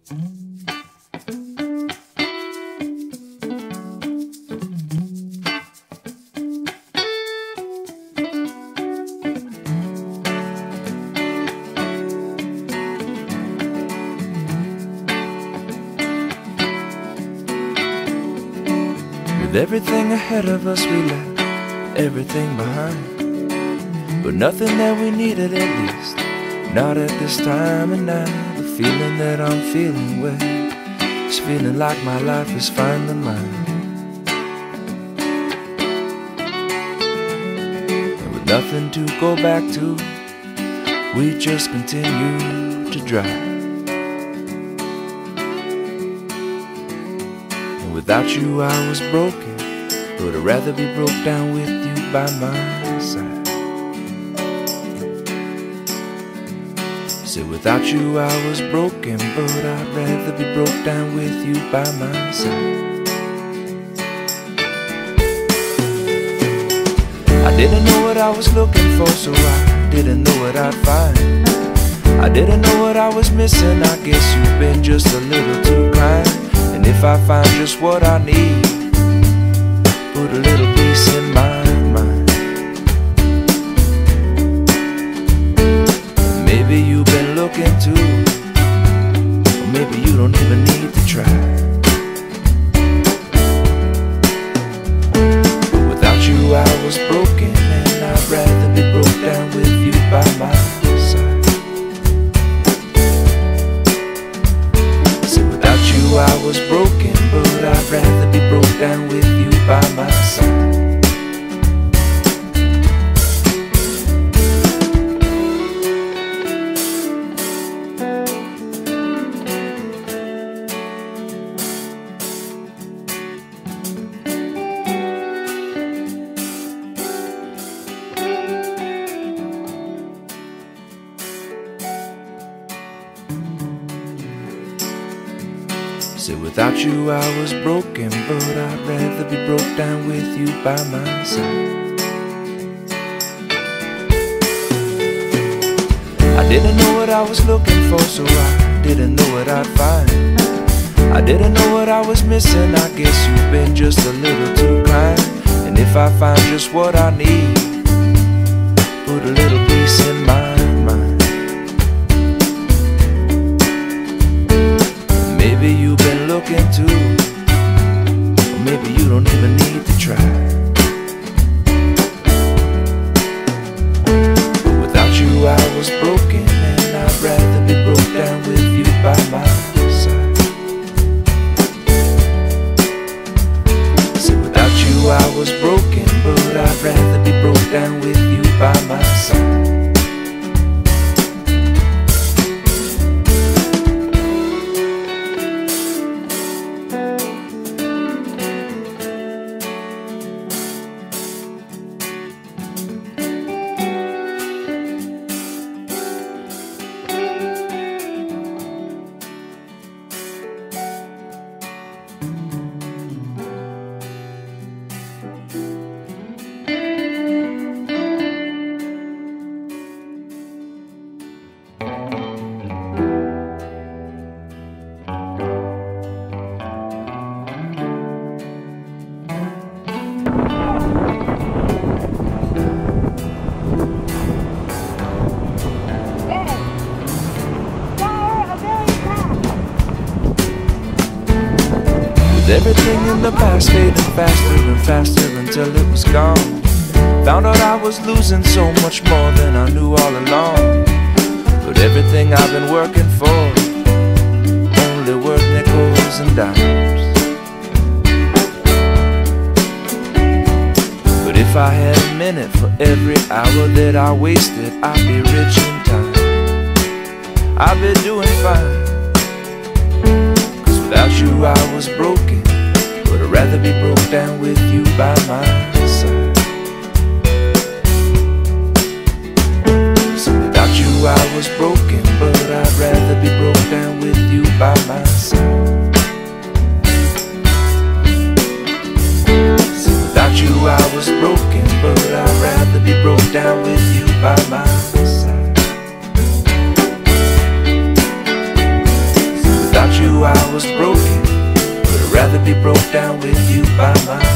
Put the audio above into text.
With everything ahead of us, we left everything behind. But nothing that we needed, at least not at this time. And now the feeling that I'm feeling with is feeling like my life is finally mine. And with nothing to go back to, we just continue to drive. Without you I was broken, but I'd rather be broke down with you by my side. Said without you I was broken, but I'd rather be broke down with you by my side. I didn't know what I was looking for, so I didn't know what I'd find. I didn't know what I was missing, I guess you've been just a little too kind. And if I find just what I need, put a little peace in my mind. Maybe you've been looking too, or maybe you don't even need to try. Without you I was broken, and I'd rather be broke down with you by my side. I was broken, but I'd rather be broke down with you by my side. Said without you I was broken, but I'd rather be broke down with you by my side. I didn't know what I was looking for, so I didn't know what I'd find. I didn't know what I was missing, I guess you've been just a little too kind. And if I find just what I need, put a little peace in my mind. Maybe you've been looking too, or maybe you don't even need to try. Without you I was broken, and I'd rather be broke down with you by my side. So without you I was broken, but I'd rather be broke down with you by my side. Everything in the past fading faster and faster until it was gone. Found out I was losing so much more than I knew all along. But everything I've been working for, only worth nickels and dimes. But if I had a minute for every hour that I wasted, I'd be rich in time. I'd be doing fine. Without you I was broken, but I'd rather be broke down with you by my side. So without you I was broken, but I'd rather be broke down with you by my side. So without you I was broken, but I'd rather be broke down with you by my side. Without you I was broken, but I'd rather be broke down with you by my